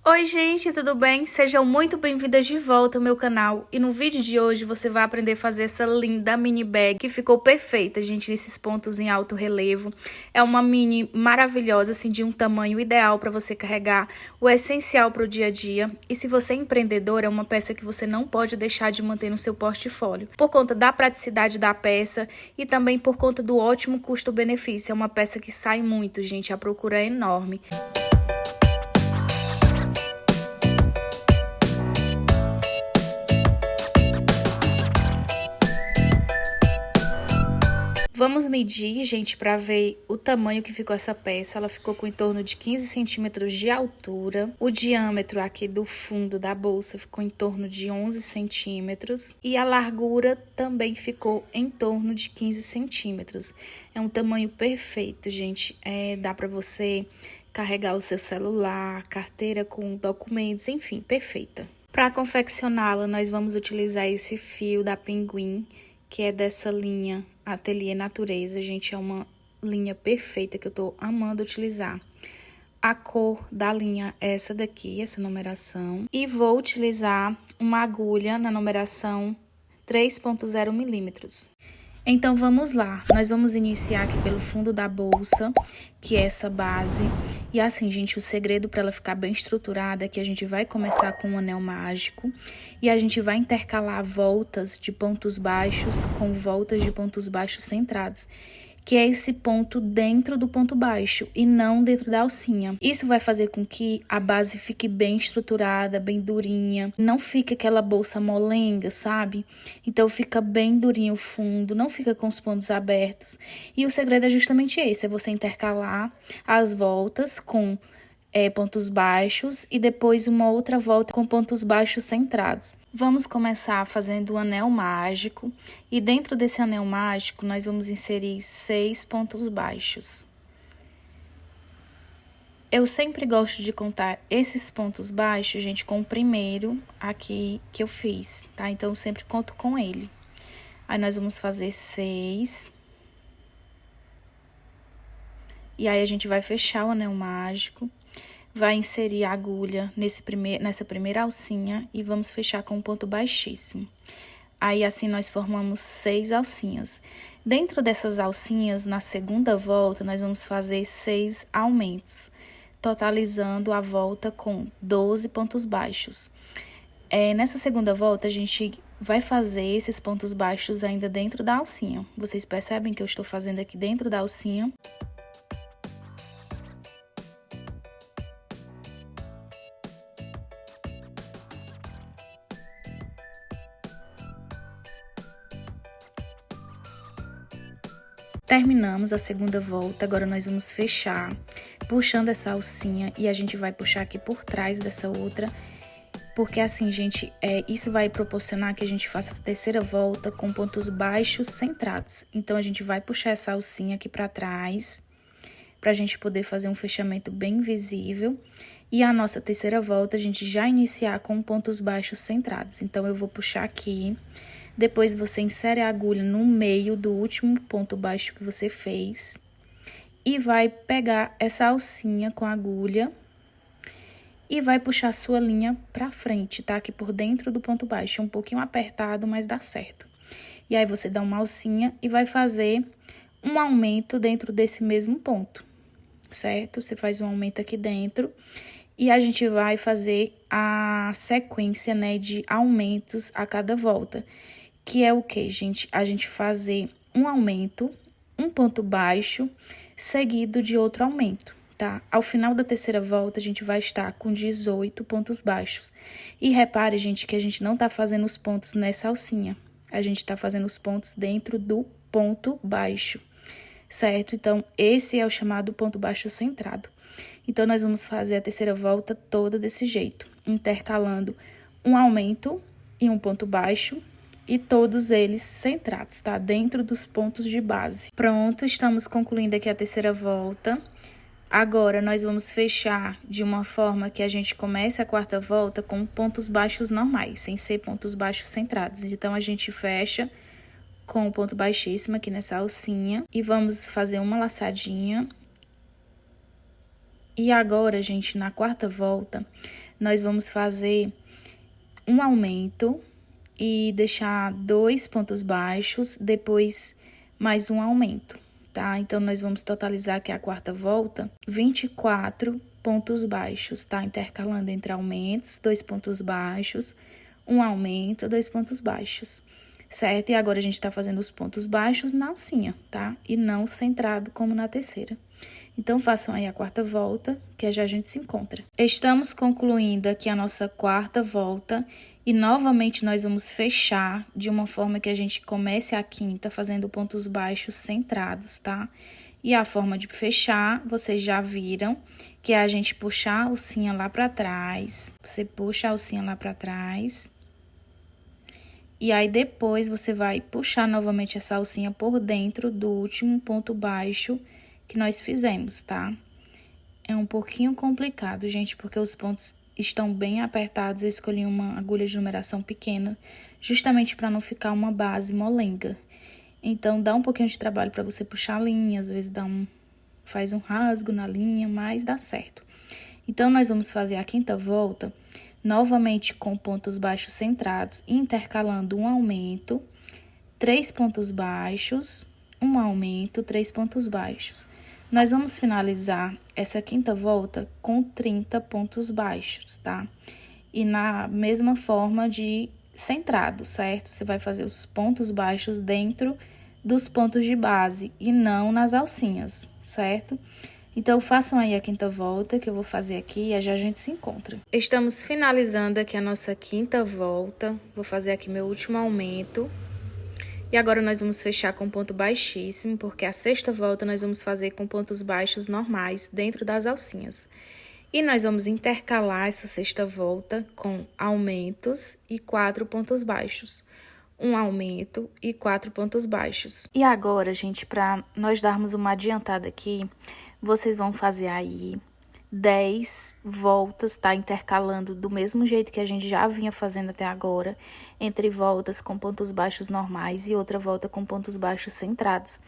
Oi gente, tudo bem? Sejam muito bem-vindas de volta ao meu canal. E no vídeo de hoje você vai aprender a fazer essa linda mini bag que ficou perfeita, gente, nesses pontos em alto relevo. É uma mini maravilhosa, assim, de um tamanho ideal para você carregar o essencial para o dia a dia. E se você é empreendedor, é uma peça que você não pode deixar de manter no seu portfólio. Por conta da praticidade da peça e também por conta do ótimo custo-benefício. É uma peça que sai muito, gente, a procura é enorme. Vamos medir, gente, para ver o tamanho que ficou essa peça. Ela ficou com em torno de 15 centímetros de altura. O diâmetro aqui do fundo da bolsa ficou em torno de 11 centímetros. E a largura também ficou em torno de 15 centímetros. É um tamanho perfeito, gente. Dá para você carregar o seu celular, carteira com documentos, enfim, perfeita. Para confeccioná-la, nós vamos utilizar esse fio da Pinguim, que é dessa linha Ateliê Natureza, gente, é uma linha perfeita que eu tô amando utilizar. A cor da linha é essa daqui, essa numeração. E vou utilizar uma agulha na numeração 3.0 milímetros. Então, vamos lá. Nós vamos iniciar aqui pelo fundo da bolsa, que é essa base. E assim, gente, o segredo para ela ficar bem estruturada é que a gente vai começar com um anel mágico. E a gente vai intercalar voltas de pontos baixos com voltas de pontos baixos centrados, que é esse ponto dentro do ponto baixo e não dentro da alcinha. Isso vai fazer com que a base fique bem estruturada, bem durinha, não fique aquela bolsa molenga, sabe? Então fica bem durinho o fundo, não fica com os pontos abertos. E o segredo é justamente esse, é você intercalar as voltas com pontos baixos e depois uma outra volta com pontos baixos centrados. Vamos começar fazendo o anel mágico e dentro desse anel mágico nós vamos inserir 6 pontos baixos. Eu sempre gosto de contar esses pontos baixos, gente, com o primeiro aqui que eu fiz, tá? Então eu sempre conto com ele. Aí nós vamos fazer 6. E aí a gente vai fechar o anel mágico. Vai inserir a agulha nessa primeira alcinha e vamos fechar com um ponto baixíssimo. Aí, assim, nós formamos 6 alcinhas. Dentro dessas alcinhas, na segunda volta, nós vamos fazer 6 aumentos, totalizando a volta com 12 pontos baixos. Nessa segunda volta, a gente vai fazer esses pontos baixos ainda dentro da alcinha. Vocês percebem que eu estou fazendo aqui dentro da alcinha? Terminamos a segunda volta, agora nós vamos fechar, puxando essa alcinha e a gente vai puxar aqui por trás dessa outra, porque assim, gente, isso vai proporcionar que a gente faça a terceira volta com pontos baixos centrados. Então, a gente vai puxar essa alcinha aqui pra trás, pra gente poder fazer um fechamento bem visível. E a nossa terceira volta, a gente já iniciar com pontos baixos centrados. Então, eu vou puxar aqui. Depois, você insere a agulha no meio do último ponto baixo que você fez. E vai pegar essa alcinha com a agulha. E vai puxar a sua linha pra frente, tá? Aqui por dentro do ponto baixo. É um pouquinho apertado, mas dá certo. E aí, você dá uma alcinha e vai fazer um aumento dentro desse mesmo ponto, certo? Você faz um aumento aqui dentro. E a gente vai fazer a sequência, né, de aumentos a cada volta. Que é o que, gente? A gente fazer um aumento, um ponto baixo, seguido de outro aumento, tá? Ao final da terceira volta, a gente vai estar com 18 pontos baixos. E repare, gente, que a gente não tá fazendo os pontos nessa alcinha. A gente tá fazendo os pontos dentro do ponto baixo, certo? Então, esse é o chamado ponto baixo centrado. Então, nós vamos fazer a terceira volta toda desse jeito, intercalando um aumento e um ponto baixo, e todos eles centrados, tá? Dentro dos pontos de base. Pronto, estamos concluindo aqui a terceira volta. Agora, nós vamos fechar de uma forma que a gente comece a quarta volta com pontos baixos normais, sem ser pontos baixos centrados. Então, a gente fecha com o ponto baixíssimo aqui nessa alcinha e vamos fazer uma laçadinha. E agora, gente, na quarta volta, nós vamos fazer um aumento e deixar 2 pontos baixos, depois mais um aumento, tá? Então, nós vamos totalizar aqui a quarta volta, 24 pontos baixos, tá? Intercalando entre aumentos, 2 pontos baixos, um aumento, 2 pontos baixos, certo? E agora a gente tá fazendo os pontos baixos na alcinha, tá? E não centrado como na terceira. Então, façam aí a quarta volta, que já a gente se encontra. Estamos concluindo aqui a nossa quarta volta e novamente nós vamos fechar de uma forma que a gente comece a quinta fazendo pontos baixos centrados, tá? E a forma de fechar, vocês já viram, que é a gente puxar a alcinha lá pra trás. Você puxa a alcinha lá pra trás. E aí, depois, você vai puxar novamente essa alcinha por dentro do último ponto baixo que nós fizemos, tá? É um pouquinho complicado, gente, porque os pontos estão bem apertados. Eu escolhi uma agulha de numeração pequena, justamente para não ficar uma base molenga. Então, dá um pouquinho de trabalho para você puxar a linha, às vezes faz um rasgo na linha, mas dá certo. Então, nós vamos fazer a quinta volta, novamente com pontos baixos centrados, intercalando um aumento, 3 pontos baixos, um aumento, 3 pontos baixos. Nós vamos finalizar essa quinta volta com 30 pontos baixos, tá? E na mesma forma de centrado, certo? Você vai fazer os pontos baixos dentro dos pontos de base e não nas alcinhas, certo? Então, façam aí a quinta volta que eu vou fazer aqui e já a gente se encontra. Estamos finalizando aqui a nossa quinta volta. Vou fazer aqui meu último aumento. E agora, nós vamos fechar com ponto baixíssimo, porque a sexta volta nós vamos fazer com pontos baixos normais dentro das alcinhas. E nós vamos intercalar essa sexta volta com aumentos e 4 pontos baixos. Um aumento e 4 pontos baixos. E agora, gente, para nós darmos uma adiantada aqui, vocês vão fazer aí 10 voltas, tá? Intercalando do mesmo jeito que a gente já vinha fazendo até agora, entre voltas com pontos baixos normais e outra volta com pontos baixos centrados.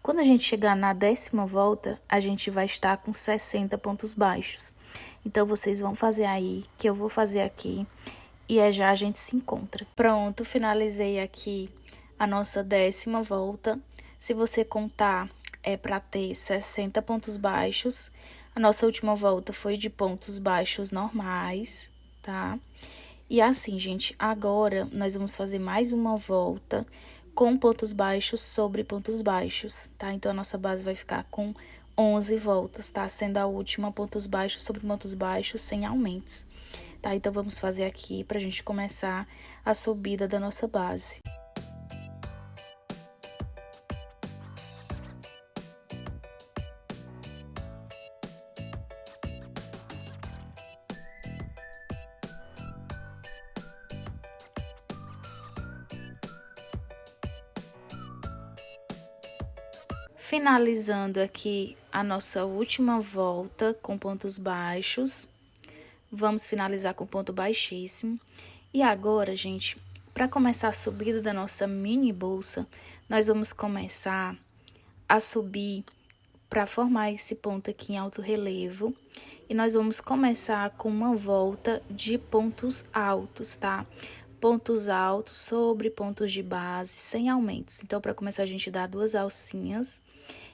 Quando a gente chegar na 10ª volta, a gente vai estar com 60 pontos baixos. Então, vocês vão fazer aí, que eu vou fazer aqui, e já a gente se encontra. Pronto, finalizei aqui a nossa 10ª volta. Se você contar, é para ter 60 pontos baixos. A nossa última volta foi de pontos baixos normais, tá? E assim, gente, agora nós vamos fazer mais uma volta com pontos baixos sobre pontos baixos, tá? Então, a nossa base vai ficar com 11 voltas, tá? Sendo a última pontos baixos sobre pontos baixos sem aumentos, tá? Então, vamos fazer aqui pra gente começar a subida da nossa base. Finalizando aqui a nossa última volta com pontos baixos, vamos finalizar com ponto baixíssimo. E agora, gente, para começar a subida da nossa mini bolsa, nós vamos começar a subir para formar esse ponto aqui em alto relevo. E nós vamos começar com uma volta de pontos altos, tá? Pontos altos sobre pontos de base, sem aumentos. Então, para começar, a gente dá 2 alcinhas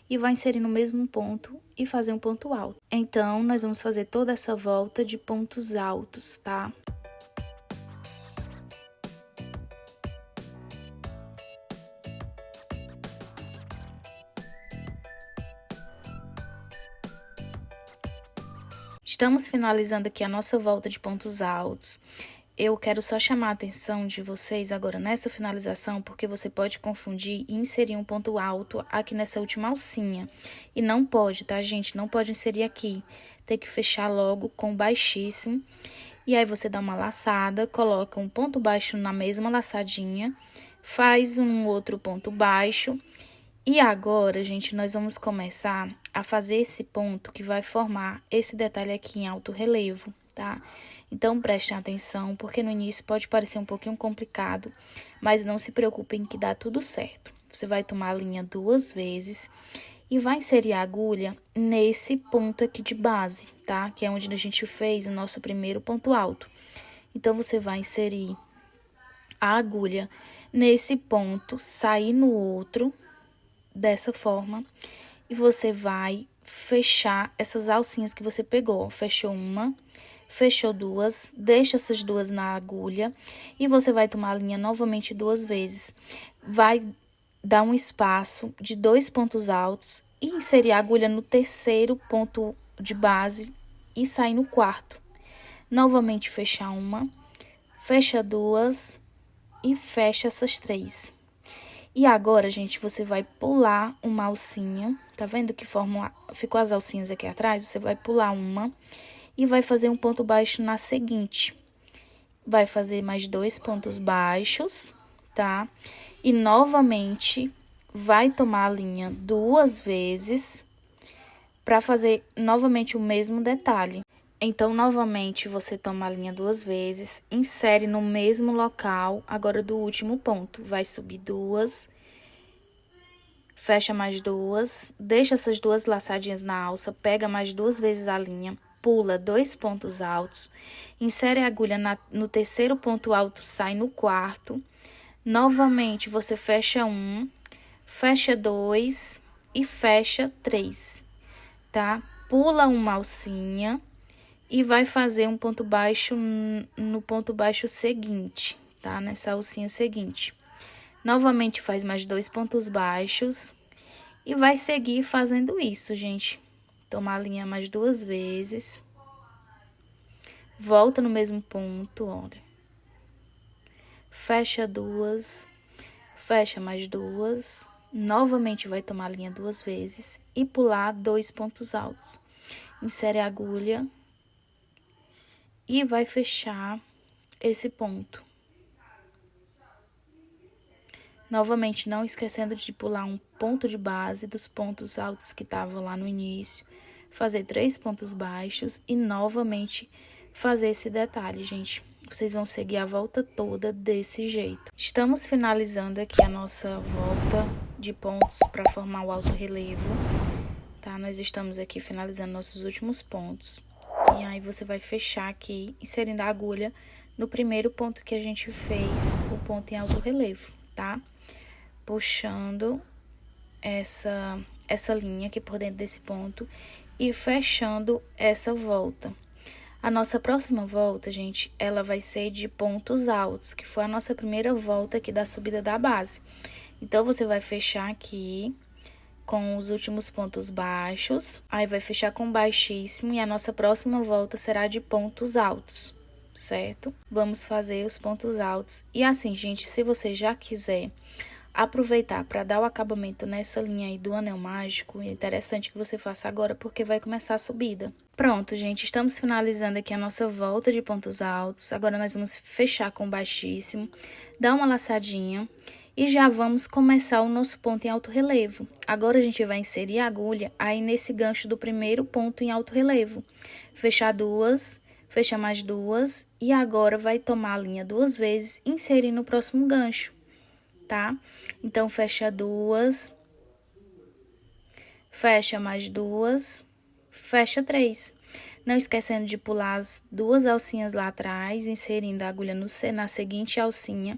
e vai inserir no mesmo ponto e fazer um ponto alto. Então, nós vamos fazer toda essa volta de pontos altos, tá? Estamos finalizando aqui a nossa volta de pontos altos. Eu quero só chamar a atenção de vocês agora nessa finalização, porque você pode confundir e inserir um ponto alto aqui nessa última alcinha. E não pode, tá, gente? Não pode inserir aqui. Tem que fechar logo com baixíssimo. E aí, você dá uma laçada, coloca um ponto baixo na mesma laçadinha, faz um outro ponto baixo. E agora, gente, nós vamos começar a fazer esse ponto que vai formar esse detalhe aqui em alto relevo, tá? Então, prestem atenção, porque no início pode parecer um pouquinho complicado, mas não se preocupem que dá tudo certo. Você vai tomar a linha 2 vezes e vai inserir a agulha nesse ponto aqui de base, tá? Que é onde a gente fez o nosso primeiro ponto alto. Então, você vai inserir a agulha nesse ponto, sair no outro, dessa forma, e você vai fechar essas alcinhas que você pegou. Fechou uma, fechou duas, deixa essas duas na agulha e você vai tomar a linha novamente 2 vezes. Vai dar um espaço de 2 pontos altos e inserir a agulha no terceiro ponto de base e sair no quarto. Novamente fechar uma, fecha duas e fecha essas 3. E agora, gente, você vai pular uma alcinha, tá vendo que ficou as alcinhas aqui atrás? Você vai pular uma e vai fazer um ponto baixo na seguinte. Vai fazer mais 2 pontos baixos, tá? E novamente vai tomar a linha 2 vezes para fazer novamente o mesmo detalhe. Então, novamente, você toma a linha 2 vezes, insere no mesmo local, agora do último ponto. Vai subir 2, fecha mais 2, deixa essas 2 laçadinhas na alça, pega mais 2 vezes a linha, pula 2 pontos altos, insere a agulha no terceiro ponto alto, sai no quarto. Novamente, você fecha 1, fecha 2 e fecha 3, tá? Pula uma alcinha e vai fazer um ponto baixo no ponto baixo seguinte, tá? Nessa alcinha seguinte. Novamente, faz mais 2 pontos baixos e vai seguir fazendo isso, gente. Toma a linha mais 2 vezes. Volta no mesmo ponto, olha. Fecha 2, fecha mais 2. Novamente, vai tomar a linha 2 vezes e pular 2 pontos altos. Insere a agulha e vai fechar esse ponto. Novamente, não esquecendo de pular um ponto de base dos pontos altos que estavam lá no início. Fazer 3 pontos baixos e novamente fazer esse detalhe, gente. Vocês vão seguir a volta toda desse jeito. Estamos finalizando aqui a nossa volta de pontos para formar o alto relevo, tá? Nós estamos aqui finalizando nossos últimos pontos. E aí, você vai fechar aqui, inserindo a agulha no primeiro ponto que a gente fez, o ponto em alto relevo, tá? Puxando essa linha aqui por dentro desse ponto e fechando essa volta. A nossa próxima volta, gente, ela vai ser de pontos altos, que foi a nossa primeira volta aqui da subida da base. Então, você vai fechar aqui com os últimos pontos baixos, aí vai fechar com baixíssimo e a nossa próxima volta será de pontos altos, certo? Vamos fazer os pontos altos. E assim, gente, se você já quiser aproveitar para dar o acabamento nessa linha aí do anel mágico, é interessante que você faça agora porque vai começar a subida. Pronto, gente, estamos finalizando aqui a nossa volta de pontos altos. Agora, nós vamos fechar com baixíssimo, dar uma laçadinha e já vamos começar o nosso ponto em alto relevo. Agora, a gente vai inserir a agulha aí nesse gancho do primeiro ponto em alto relevo. Fechar 2, fecha mais 2 e agora vai tomar a linha 2 vezes e inserir no próximo gancho, tá? Então, fecha 2, fecha mais 2, fecha 3. Não esquecendo de pular as 2 alcinhas lá atrás, inserindo a agulha na seguinte alcinha,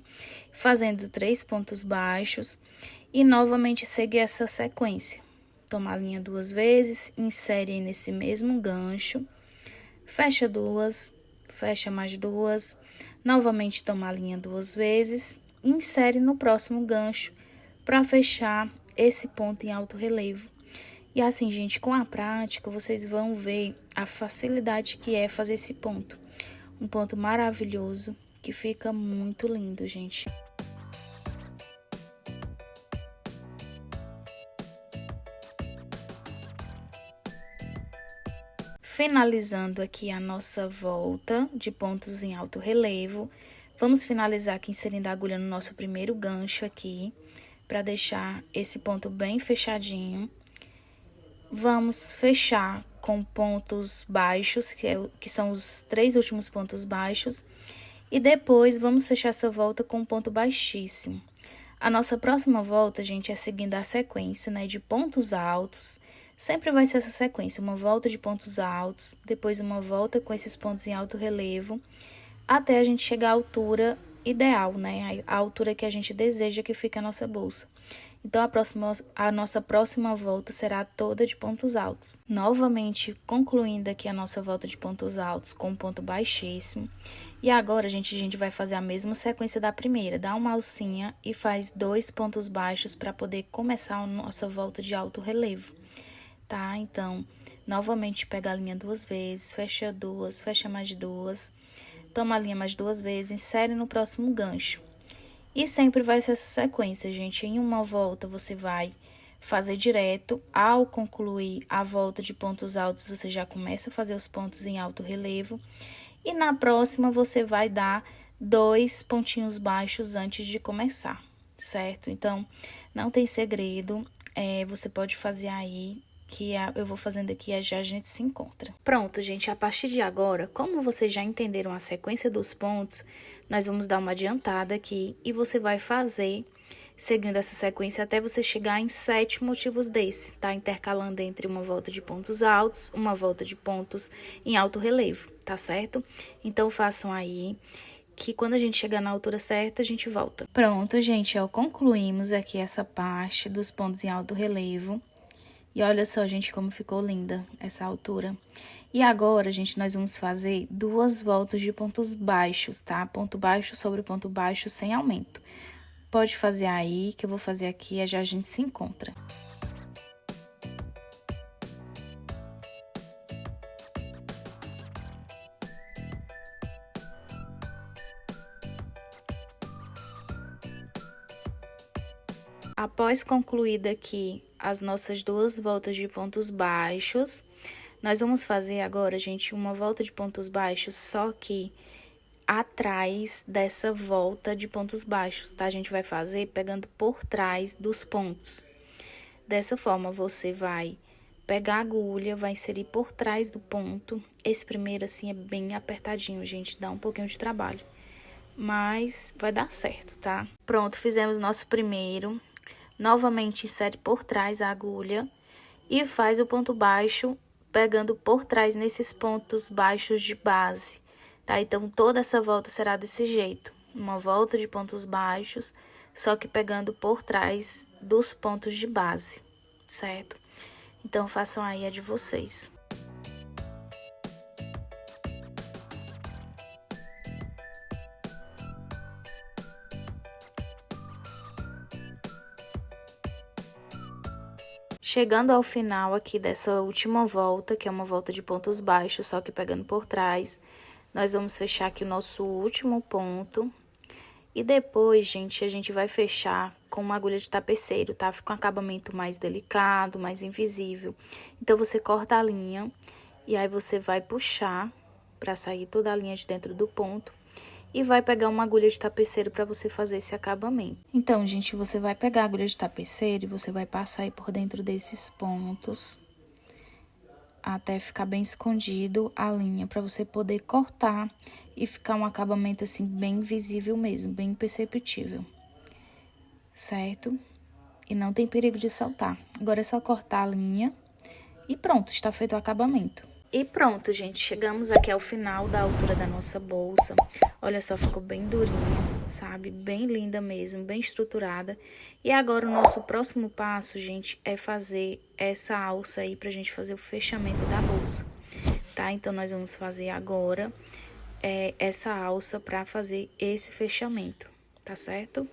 fazendo 3 pontos baixos e novamente seguir essa sequência. Toma a linha 2 vezes, insere nesse mesmo gancho, fecha 2, fecha mais 2, novamente toma a linha 2 vezes, insere no próximo gancho para fechar esse ponto em alto relevo. E assim, gente, com a prática, vocês vão ver a facilidade que é fazer esse ponto. Um ponto maravilhoso, que fica muito lindo, gente. Finalizando aqui a nossa volta de pontos em alto relevo, vamos finalizar aqui inserindo a agulha no nosso primeiro gancho aqui, para deixar esse ponto bem fechadinho. Vamos fechar com pontos baixos, que são os 3 últimos pontos baixos. E depois, vamos fechar essa volta com um ponto baixíssimo. A nossa próxima volta, gente, é seguindo a sequência, né, de pontos altos. Sempre vai ser essa sequência, uma volta de pontos altos, depois uma volta com esses pontos em alto relevo, até a gente chegar à altura ideal, né, a altura que a gente deseja que fique a nossa bolsa. Então, a nossa próxima volta será toda de pontos altos. Novamente, concluindo aqui a nossa volta de pontos altos com um ponto baixíssimo. E agora, gente, a gente vai fazer a mesma sequência da primeira. Dá uma alcinha e faz 2 pontos baixos para poder começar a nossa volta de alto relevo, tá? Então, novamente, pega a linha 2 vezes, fecha 2, fecha mais 2, toma a linha mais 2 vezes, insere no próximo gancho. E sempre vai ser essa sequência, gente. Em uma volta, você vai fazer direto. Ao concluir a volta de pontos altos, você já começa a fazer os pontos em alto relevo. E na próxima, você vai dar 2 pontinhos baixos antes de começar, certo? Então, não tem segredo. Você pode fazer aí, que eu vou fazendo aqui e já a gente se encontra. Pronto, gente, a partir de agora, como vocês já entenderam a sequência dos pontos, nós vamos dar uma adiantada aqui e você vai fazer, seguindo essa sequência, até você chegar em 7 motivos desse, tá? Intercalando entre uma volta de pontos altos, uma volta de pontos em alto relevo, tá certo? Então, façam aí, que quando a gente chegar na altura certa, a gente volta. Pronto, gente, ó, concluímos aqui essa parte dos pontos em alto relevo. E olha só, gente, como ficou linda essa altura. E agora, gente, nós vamos fazer 2 voltas de pontos baixos, tá? Ponto baixo sobre ponto baixo sem aumento. Pode fazer aí, que eu vou fazer aqui e já a gente se encontra. Após concluída aqui as nossas 2 voltas de pontos baixos, nós vamos fazer agora, gente, uma volta de pontos baixos, só que atrás dessa volta de pontos baixos, tá? A gente vai fazer pegando por trás dos pontos. Dessa forma, você vai pegar a agulha, vai inserir por trás do ponto. Esse primeiro, assim, é bem apertadinho, gente, dá um pouquinho de trabalho, mas vai dar certo, tá? Pronto, fizemos nosso primeiro. Novamente, insere por trás a agulha e faz o ponto baixo, pegando por trás nesses pontos baixos de base, tá? Então, toda essa volta será desse jeito. Uma volta de pontos baixos, só que pegando por trás dos pontos de base, certo? Então, façam aí a de vocês. Chegando ao final aqui dessa última volta, que é uma volta de pontos baixos, só que pegando por trás, nós vamos fechar aqui o nosso último ponto. E depois, gente, a gente vai fechar com uma agulha de tapeceiro, tá? Fica um acabamento mais delicado, mais invisível. Então, você corta a linha e aí você vai puxar pra sair toda a linha de dentro do ponto. E vai pegar uma agulha de tapeceiro para você fazer esse acabamento. Então, gente, você vai pegar a agulha de tapeceiro e você vai passar aí por dentro desses pontos, até ficar bem escondido a linha, para você poder cortar e ficar um acabamento assim bem visível mesmo, bem perceptível, certo? E não tem perigo de soltar. Agora é só cortar a linha e pronto, está feito o acabamento. E pronto, gente, chegamos aqui ao final da altura da nossa bolsa. Olha só, ficou bem durinha, sabe? Bem linda mesmo, bem estruturada. E agora o nosso próximo passo, gente, é fazer essa alça aí pra gente fazer o fechamento da bolsa, tá? Então, nós vamos fazer agora essa alça pra fazer esse fechamento, tá certo?